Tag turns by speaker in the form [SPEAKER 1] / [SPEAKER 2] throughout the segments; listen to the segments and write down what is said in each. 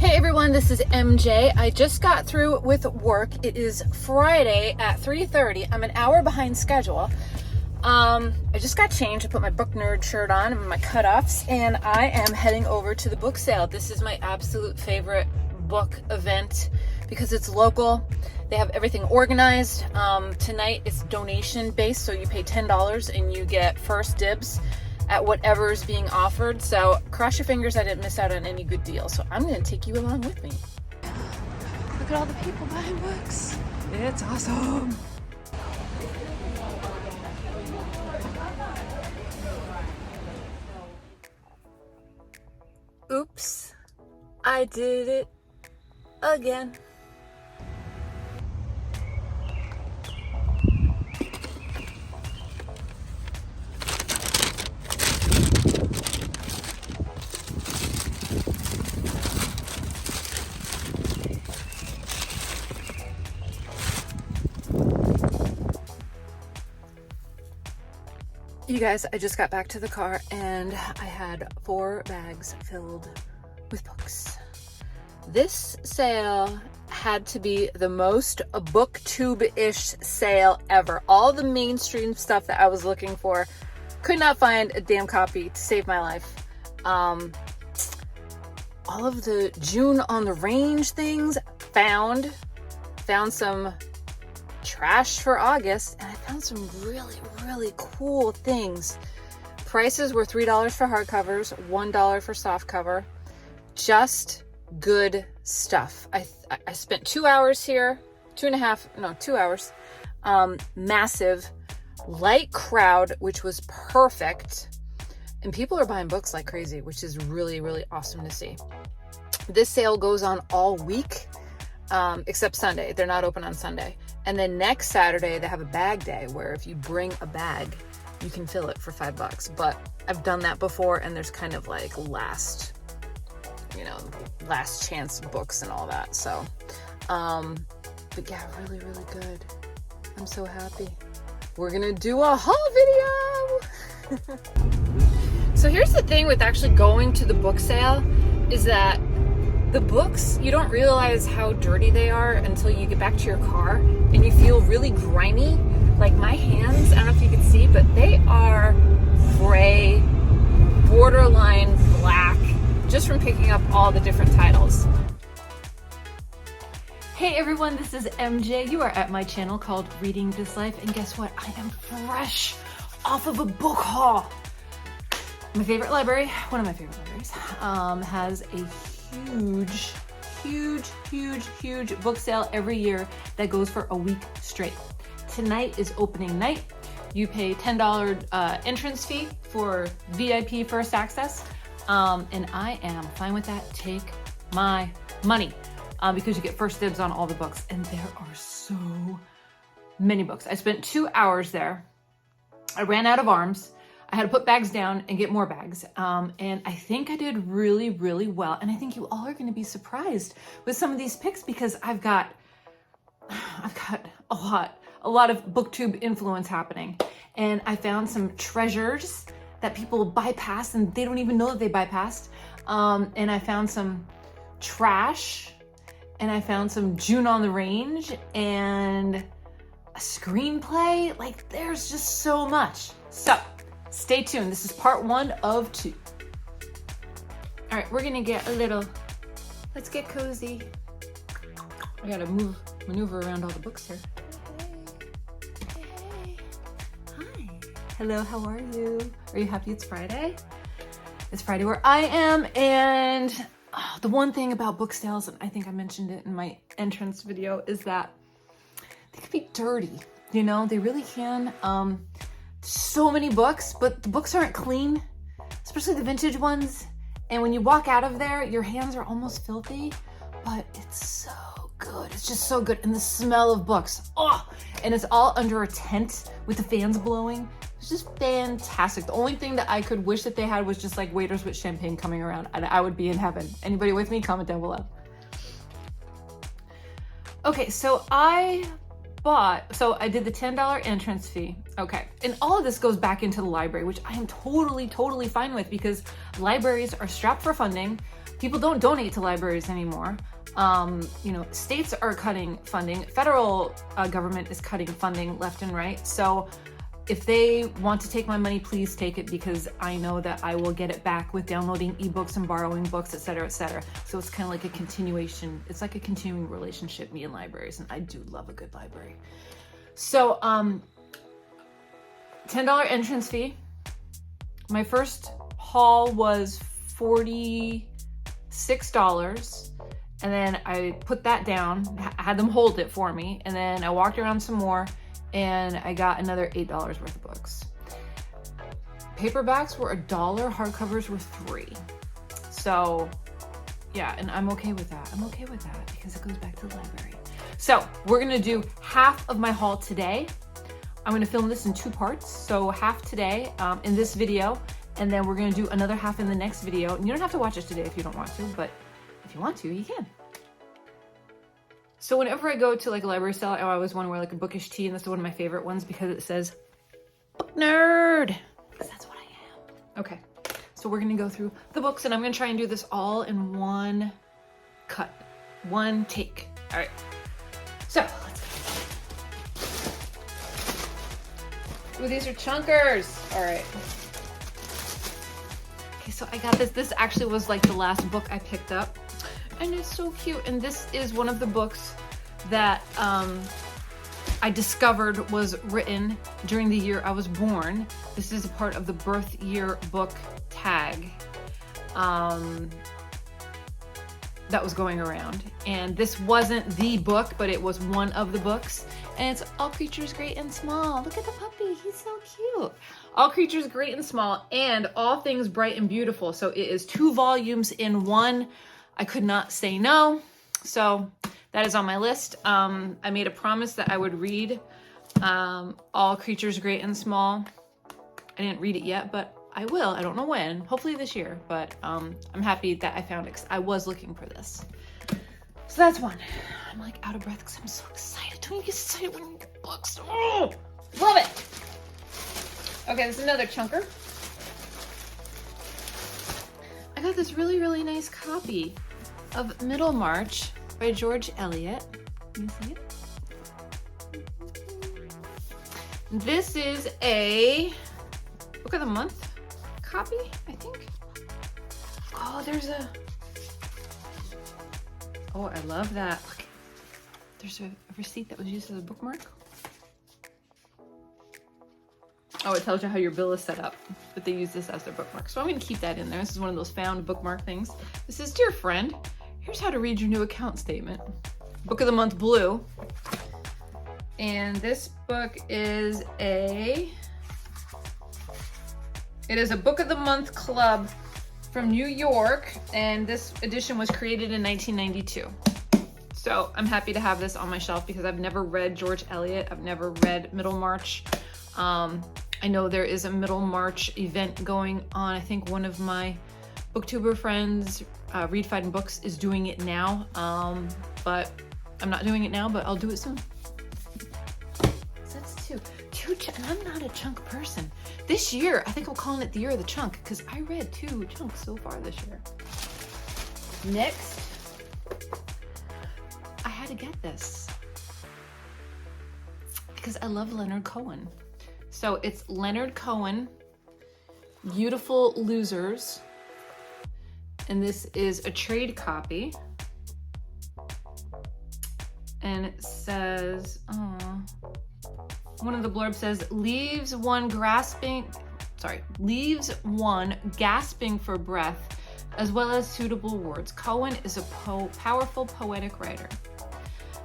[SPEAKER 1] Hey everyone, this is MJ. I just got through with work. It is Friday at 3:30. I'm an hour behind schedule. I just got changed. I put my book nerd shirt on and my cutoffs, and I am heading over to the book sale. This is my absolute favorite book event because it's local. They have everything organized. Tonight it's donation based, so you pay $10 and you get first dibs at whatever is being offered. So cross your fingers I didn't miss out on any good deal. So I'm going to take you along with me. Look at all the people buying books. It's awesome. Oops, I did it again. You guys, I just got back to the car and I had 4 bags filled with books. This sale had to be the most booktube-ish sale ever. All the mainstream stuff that I was looking for, could not find a damn copy to save my life. All of the June on the Range things, found some trash for August, and I found some really cool things. Prices were $3 for hardcovers, $1 for softcover. Just good stuff. I spent 2 hours here, 2 hours. Massive, light crowd, which was perfect. And people are buying books like crazy, which is really awesome to see. This sale goes on all week, except Sunday. They're not open on Sunday. And then next Saturday, they have a bag day where if you bring a bag, you can fill it for $5. But I've done that before, and there's kind of like last chance books and all that. So, but yeah, really good. I'm so happy. We're gonna do a haul video. So here's the thing with actually going to the book sale is that the books, you don't realize how dirty they are until you get back to your car and you feel really grimy. Like my hands, I don't know if you can see, but they are gray, borderline black, just from picking up all the different titles. Hey everyone, this is MJ. You are at my channel called Reading This Life, and guess what? I am fresh off of a book haul. My favorite library, one of my favorite libraries, has a huge book sale every year that goes for a week straight. Tonight is opening night. You pay $10 entrance fee for VIP first access, and I am fine with that. Take my money, because you get first dibs on all the books, and there are so many books. I spent 2 hours there. I ran out of arms. I had to put bags down and get more bags. And I think I did really well. And I think you all are going to be surprised with some of these picks because I've got a lot of booktube influence happening. And I found some treasures that people bypass and they don't even know that they bypassed. And I found some trash, and I found some June on the Range and a screenplay. Like, there's just so much. So stay tuned. This is part 1 of 2. All right, we're gonna get let's get cozy. I gotta maneuver around all the books here. Hey. Hi. Hello, how are you? Are you happy it's Friday? It's Friday where I am, and the one thing about book sales, and I think I mentioned it in my entrance video, is that they can be dirty. You know, they really can. So many books, but the books aren't clean, especially the vintage ones. And when you walk out of there, your hands are almost filthy, but it's so good. It's just so good. And the smell of books, and it's all under a tent with the fans blowing. It's just fantastic. The only thing that I could wish that they had was just like waiters with champagne coming around, and I would be in heaven. Anybody with me? Comment down below. Okay, so I did the $10 entrance fee. Okay, and all of this goes back into the library, which I am totally fine with because libraries are strapped for funding. people don't donate to libraries anymore. You know, states are cutting funding. Federal government is cutting funding left and right. So if they want to take my money, please take it, because I know that I will get it back with downloading ebooks and borrowing books, etc., etc. So it's kind of like a continuation. It's like a continuing relationship, me and libraries, and I do love a good library. So $10 entrance fee. My first haul was $46, and then I put that down, had them hold it for me, and then I walked around some more, and I got another $8 worth of books. Paperbacks were $1, hardcovers were $3. So yeah, and I'm okay with that. I'm okay with that because it goes back to the library. So we're gonna do half of my haul today. I'm gonna film this in 2 parts. So half today in this video, and then we're gonna do another half in the next video. And you don't have to watch it today if you don't want to, but if you want to, you can. So whenever I go to like a library sale, I always want to wear like a bookish tee, and that's one of my favorite ones because it says book nerd, because that's what I am. Okay, so we're gonna go through the books, and I'm gonna try and do this all in one cut, one take. All right, so let's go. Ooh, these are chunkers. All right. Okay, so I got this. This actually was like the last book I picked up. And it's so cute. And this is one of the books that I discovered was written during the year I was born. This is a part of the birth year book tag that was going around. And this wasn't the book, but it was one of the books. And it's All Creatures Great and Small. Look at the puppy, he's so cute. All Creatures Great and Small, and All Things Bright and Beautiful. So it is 2 volumes in one. I could not say no, so that is on my list. I made a promise that I would read All Creatures Great and Small. I didn't read it yet, but I will. I don't know when, hopefully this year, but I'm happy that I found it because I was looking for this. So that's one. I'm like out of breath because I'm so excited. Don't you get excited when you get books? Oh, love it. Okay, this is another chunker. I got this really, really nice copy of Middlemarch by George Eliot. Can you see it? This is a Book of the Month copy, I think. Oh, there's a... Oh, I love that. Look, there's a receipt that was used as a bookmark. Oh, it tells you how your bill is set up, but they use this as their bookmark. So I'm going to keep that in there. This is one of those found bookmark things. This is, dear friend, here's how to read your new account statement. Book of the Month blue. And this book is it is a Book of the Month club from New York. And this edition was created in 1992. So I'm happy to have this on my shelf because I've never read George Eliot. I've never read Middlemarch. I know there is a Middlemarch event going on. I think one of my booktuber friends, Read Fighting Books, is doing it now. But I'm not doing it now, but I'll do it soon. So that's two. And I'm not a chunk person. This year, I think I'm calling it the year of the chunk because I read 2 chunks so far this year. Next, I had to get this because I love Leonard Cohen. So it's Leonard Cohen, Beautiful Losers, and this is a trade copy. And it says, one of the blurbs says, leaves one gasping for breath, as well as suitable words. Cohen is a powerful poetic writer.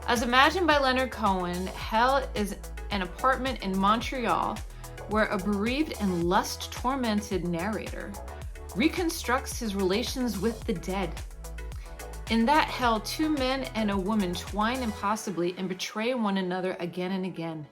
[SPEAKER 1] As imagined by Leonard Cohen, hell is an apartment in Montreal where a bereaved and lust-tormented narrator reconstructs his relations with the dead. In that hell, 2 men and a woman twine impossibly and betray one another again and again.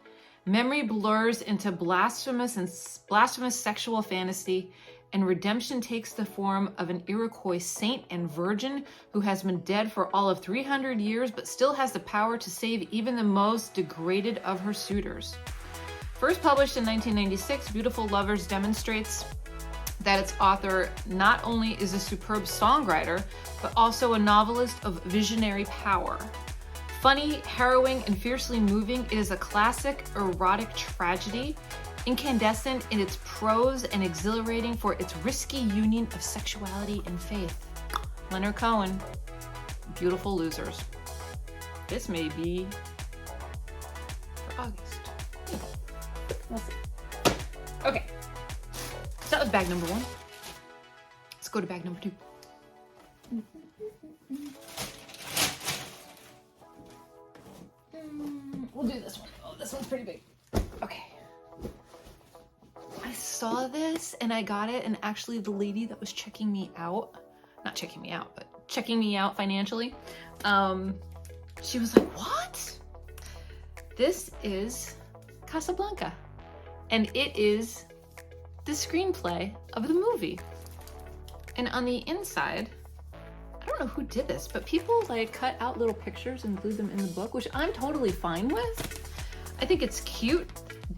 [SPEAKER 1] Memory blurs into blasphemous sexual fantasy, and redemption takes the form of an Iroquois saint and virgin who has been dead for all of 300 years but still has the power to save even the most degraded of her suitors. First published in 1996, Beautiful Lovers demonstrates that its author not only is a superb songwriter, but also a novelist of visionary power. Funny, harrowing, and fiercely moving, it is a classic erotic tragedy, incandescent in its prose and exhilarating for its risky union of sexuality and faith. Leonard Cohen, Beautiful Losers. This may be for August. We'll see. Okay, so that was bag number 1. Let's go to bag number 2. We'll do this one. Oh, this one's pretty big. Okay. I saw this and I got it, and actually the lady that was checking me out, not checking me out, but checking me out financially, she was like, what? This is Casablanca, and it is the screenplay of the movie. And on the inside, I don't know who did this, but people like cut out little pictures and glued them in the book, which I'm totally fine with. I think it's cute,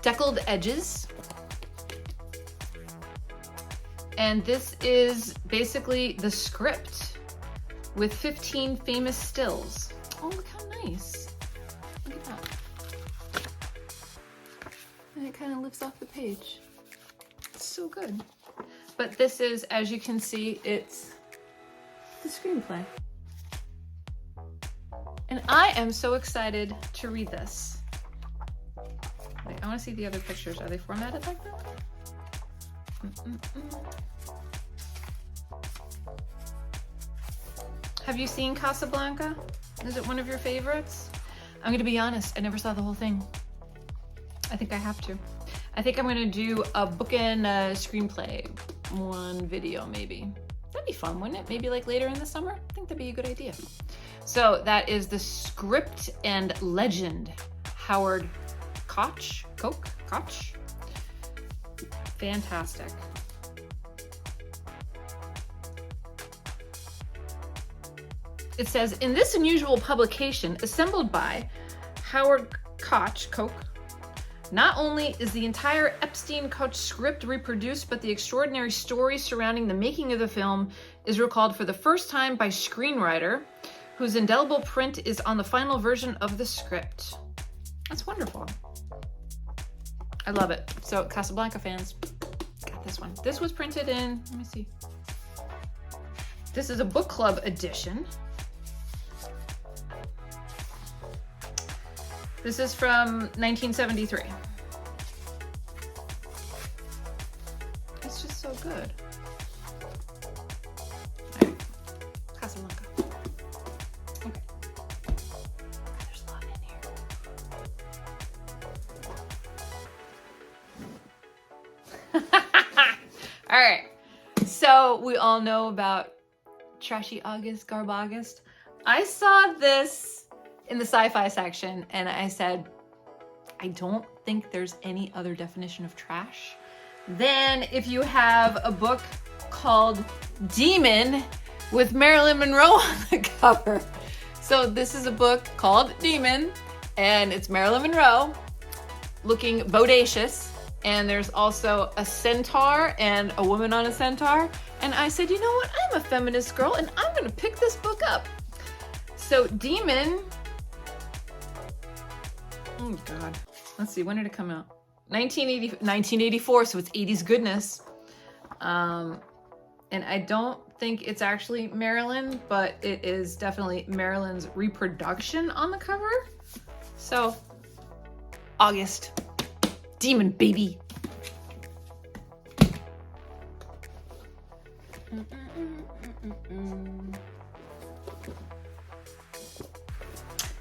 [SPEAKER 1] deckled edges. And this is basically the script with 15 famous stills. Oh, look how nice. Look at that. And it kind of lifts off the page. It's so good. But this is, as you can see, it's the screenplay. And I am so excited to read this. Wait, I want to see the other pictures. Are they formatted like that? Have you seen Casablanca? Is it one of your favorites? I'm gonna be honest, I never saw the whole thing. I think I have to. I think I'm gonna do a book and a screenplay, one video maybe. That'd be fun, wouldn't it? Maybe like later in the summer? I think that'd be a good idea. So that is the script and legend, Howard Koch. Koch? Fantastic. It says, in this unusual publication assembled by Howard Koch, not only is the entire Epstein-Koch script reproduced, but the extraordinary story surrounding the making of the film is recalled for the first time by screenwriter, whose indelible print is on the final version of the script. That's wonderful. I love it. So Casablanca fans, got this one. This was printed in, let me see. This is a book club edition. This is from 1973. It's just so good. All right. Casablanca. Okay. There's a lot in here. All right. So we all know about Trashy August, Garb August. I saw this in the sci-fi section, and I said, I don't think there's any other definition of trash than if you have a book called Demon with Marilyn Monroe on the cover. So this is a book called Demon, and it's Marilyn Monroe looking bodacious, and there's also a centaur and a woman on a centaur. And I said, you know what? I'm a feminist girl, and I'm gonna pick this book up. So Demon, oh God. Let's see, when did it come out? 1984, so it's 80s goodness. And I don't think it's actually Marilyn, but it is definitely Marilyn's reproduction on the cover. So, August. Demon, baby.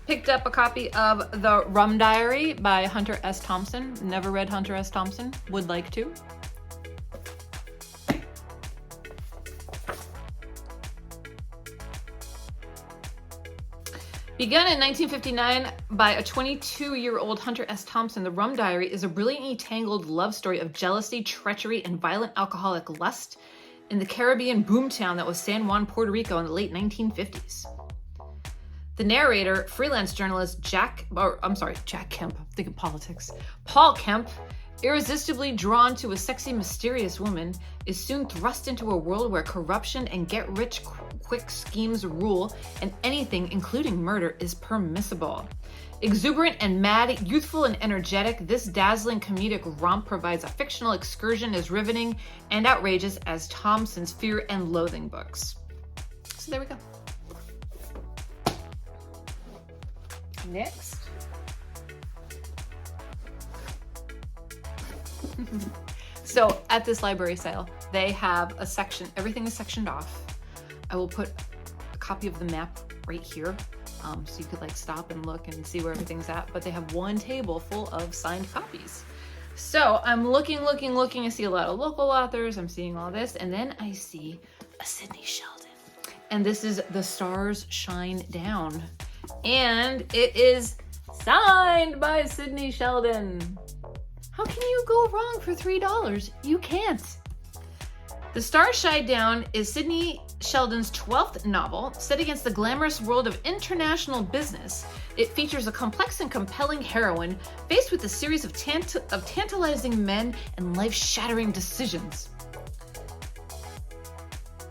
[SPEAKER 1] Picked up a copy of The Rum Diary by Hunter S. Thompson. Never read Hunter S. Thompson. Would like to. Begun in 1959 by a 22-year-old Hunter S. Thompson, The Rum Diary is a brilliantly tangled love story of jealousy, treachery, and violent alcoholic lust in the Caribbean boomtown that was San Juan, Puerto Rico in the late 1950s. The narrator, freelance journalist Paul Kemp, Irresistibly drawn to a sexy, mysterious woman, is soon thrust into a world where corruption and get-rich-quick schemes rule, and anything, including murder, is permissible. Exuberant and mad, youthful and energetic, this dazzling comedic romp provides a fictional excursion as riveting and outrageous as Thompson's Fear and Loathing books. So there we go. Next. So at this library sale, they have a section, everything is sectioned off. I will put a copy of the map right here, so you could like stop and look and see where everything's at, but they have one table full of signed copies. So I'm looking, I see a lot of local authors, I'm seeing all this, and then I see a Sidney Sheldon. And this is The Stars Shine Down. And it is signed by Sidney Sheldon. How can you go wrong for $3? You can't. The Stars Shine Down is Sidney Sheldon's 12th novel, set against the glamorous world of international business. It features a complex and compelling heroine faced with a series of tantalizing men and life-shattering decisions.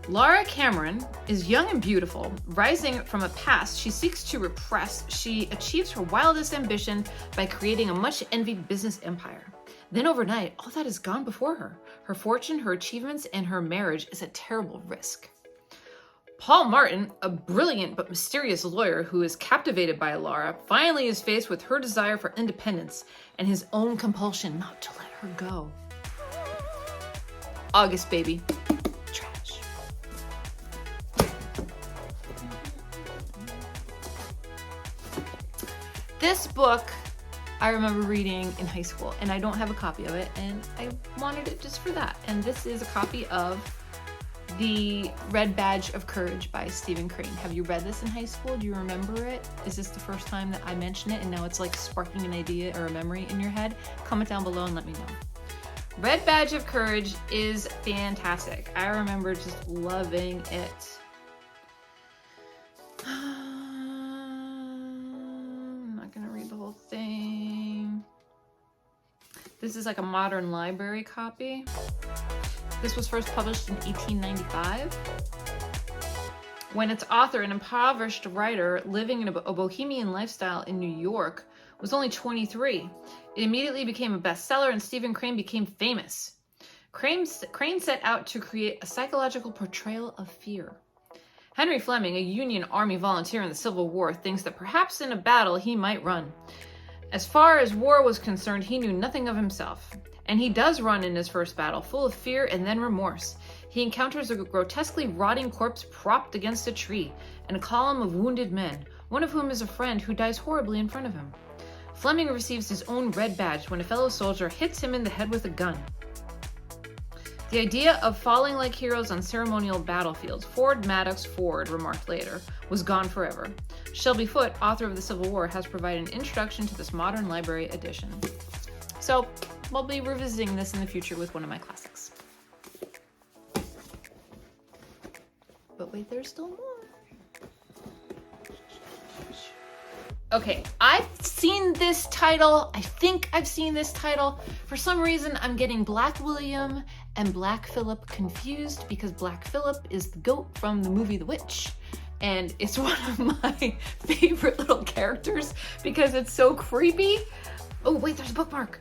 [SPEAKER 1] Laura Cameron is young and beautiful. Rising from a past she seeks to repress, she achieves her wildest ambition by creating a much-envied business empire. Then overnight, all that is gone before her. Her fortune, her achievements, and her marriage is a terrible risk. Paul Martin, a brilliant but mysterious lawyer who is captivated by Laura, finally is faced with her desire for independence and his own compulsion not to let her go. August, baby. Trash. This book I remember reading in high school, and I don't have a copy of it, and I wanted it just for that. And this is a copy of The Red Badge of Courage by Stephen Crane. Have you read this in high school? Do you remember it? Is this the first time that I mention it and now it's like sparking an idea or a memory in your head? Comment down below and let me know. Red Badge of Courage is fantastic. I remember just loving it. I'm not gonna read the whole thing. This is like a modern library copy. This was first published in 1895. When its author, an impoverished writer living in a bohemian lifestyle in New York, was only 23, it immediately became a bestseller and Stephen Crane became famous. Crane set out to create a psychological portrayal of fear. Henry Fleming, a Union Army volunteer in the Civil War, thinks that perhaps in a battle he might run. As far as war was concerned, he knew nothing of himself. And he does run in his first battle, full of fear and then remorse. He encounters a grotesquely rotting corpse propped against a tree, and a column of wounded men, one of whom is a friend who dies horribly in front of him. Fleming receives his own red badge when a fellow soldier hits him in the head with a gun. The idea of falling like heroes on ceremonial battlefields, Ford Madox Ford remarked later, was gone forever. Shelby Foote, author of the Civil War, has provided an introduction to this modern library edition. So, I'll be revisiting this in the future with one of my classics. But wait, there's still more. Okay, I've seen this title. I think I've seen this title. For some reason, I'm getting Black William and Black Phillip confused because Black Phillip is the goat from the movie The Witch. And it's one of my favorite little characters because it's so creepy. Oh, wait, there's a bookmark.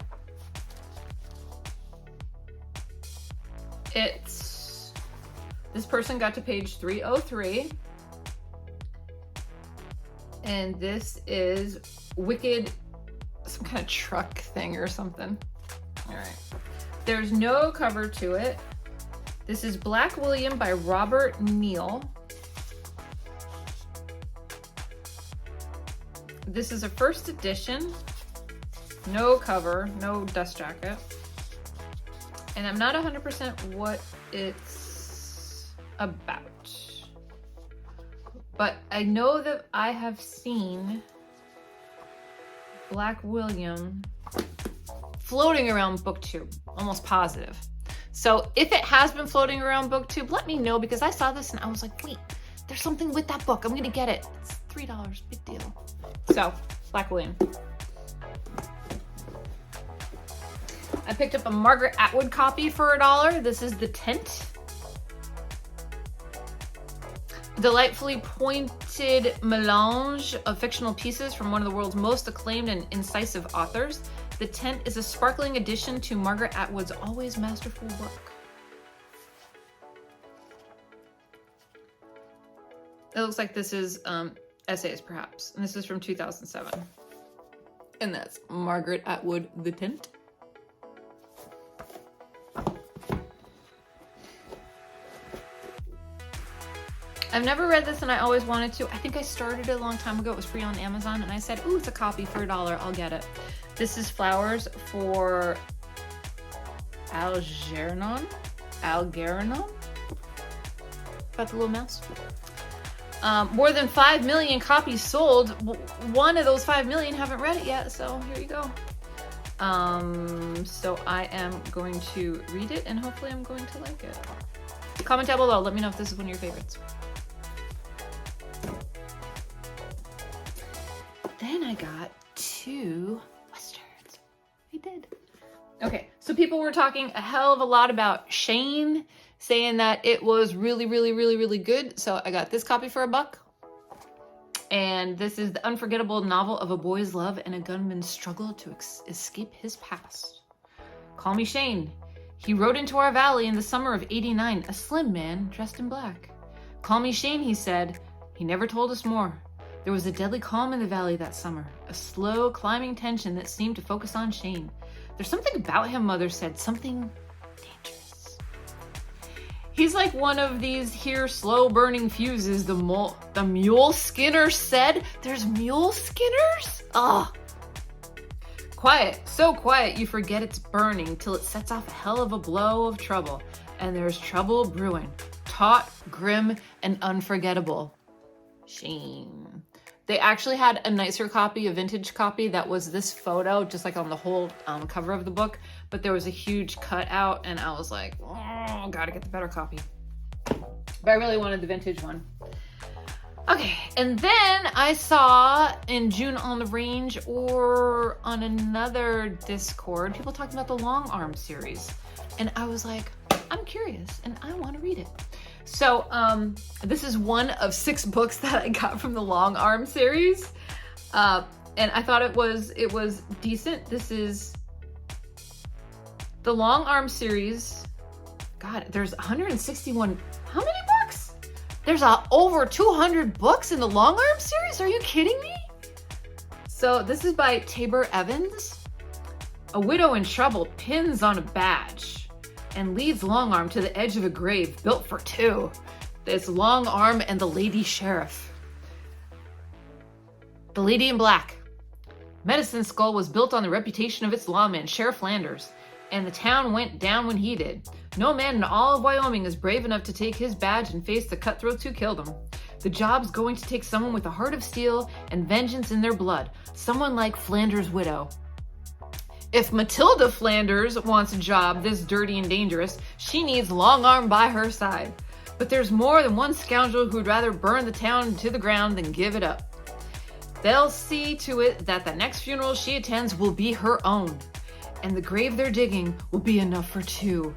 [SPEAKER 1] This person got to page 303. And this is Wicked, some kind of truck thing or something. All right. There's no cover to it. This is Black William by Robert Neill. This is a first edition. No cover, no dust jacket. And I'm not 100% what it's about. But I know that I have seen Black William floating around booktube, almost positive. So if it has been floating around booktube, let me know because I saw this and I was like, wait, there's something with that book. I'm gonna get it. It's $3, big deal. So, Black William. I picked up a Margaret Atwood copy for $1. This is The Tent. Delightfully pointed melange of fictional pieces from one of the world's most acclaimed and incisive authors. The Tent is a sparkling addition to Margaret Atwood's always masterful book. It looks like this is essays, perhaps. And this is from 2007. And that's Margaret Atwood, The Tent. I've never read this and I always wanted to. I think I started it a long time ago. It was free on Amazon and I said, ooh, it's a copy for $1. I'll get it. This is Flowers for Algernon. About the little mouse. More than 5 million copies sold. One of those 5 million haven't read it yet, so here you go. So I am going to read it and hopefully I'm going to like it. Comment down below. Let me know if this is one of your favorites. Then I got 2 Westerns. I did. Okay, so people were talking a hell of a lot about Shane, saying that it was really, really, really, really good. So I got this copy for $1. And this is the unforgettable novel of a boy's love and a gunman's struggle to escape his past. Call me Shane. He rode into our valley in the summer of '89, a slim man dressed in black. Call me Shane, he said. He never told us more. There was a deadly calm in the valley that summer, a slow climbing tension that seemed to focus on Shane. There's something about him, Mother said, something dangerous. He's like one of these here slow burning fuses, the mule skinner said. There's mule skinners? Ugh. Quiet, so quiet you forget it's burning till it sets off a hell of a blow of trouble. And there's trouble brewing, taut, grim, and unforgettable. Shane. They actually had a nicer copy, a vintage copy, that was this photo, just like on the whole cover of the book. But there was a huge cutout, and I was like, oh, gotta get the better copy. But I really wanted the vintage one. Okay, and then I saw in June on the Range or on another Discord, people talking about the Longarm series. And I was like, I'm curious, and I want to read it. So this is one of 6 books that I got from the Longarm series. And I thought it was decent. This is the Longarm series. God, there's 161, how many books? There's over 200 books in the Longarm series? Are you kidding me? So this is by Tabor Evans. A widow in trouble pins on a badge and leads Longarm to the edge of a grave built for 2. There's Longarm and the Lady Sheriff. The Lady in Black. Medicine Skull was built on the reputation of its lawman, Sheriff Landers, and the town went down when he did. No man in all of Wyoming is brave enough to take his badge and face the cutthroats who killed him. The job's going to take someone with a heart of steel and vengeance in their blood, someone like Flanders' widow. If Matilda Flanders wants a job this dirty and dangerous, she needs Longarm by her side. But there's more than one scoundrel who'd rather burn the town to the ground than give it up. They'll see to it that the next funeral she attends will be her own. And the grave they're digging will be enough for 2.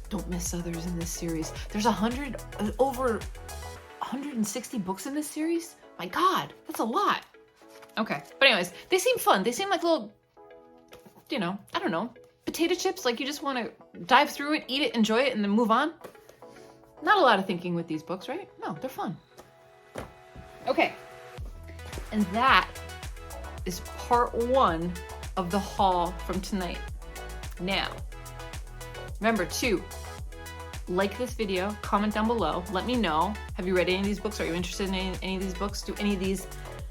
[SPEAKER 1] Don't miss others in this series. There's over 160 books in this series? My God, that's a lot. Okay, but anyways, they seem fun. They seem like little, you know, I don't know, potato chips. Like you just want to dive through it, eat it, enjoy it, and then move on. Not a lot of thinking with these books, right? No, they're fun. Okay, and that is part 1 of the haul from tonight. Now, remember to like this video, comment down below, let me know. Have you read any of these books? Are you interested in any of these books? Do any of these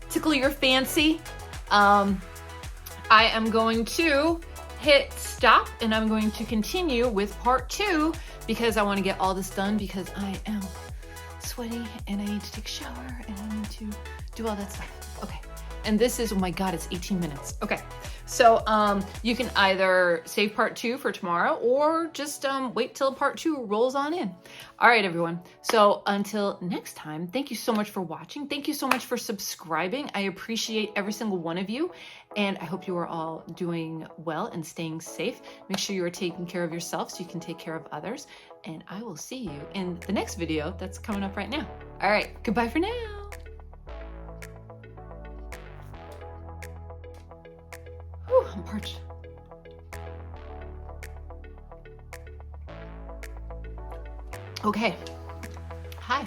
[SPEAKER 1] tickle your fancy? I am going to hit stop and I'm going to continue with part 2 because I want to get all this done because I am sweaty and I need to take a shower and I need to do all that stuff. Okay. And this is, oh my God, it's 18 minutes. Okay. So you can either save part 2 for tomorrow or just wait till part 2 rolls on in. All right, everyone. So until next time, thank you so much for watching. Thank you so much for subscribing. I appreciate every single one of you. And I hope you are all doing well and staying safe. Make sure you are taking care of yourself so you can take care of others. And I will see you in the next video that's coming up right now. All right, goodbye for now. Whew, I'm parched. Okay. Hi.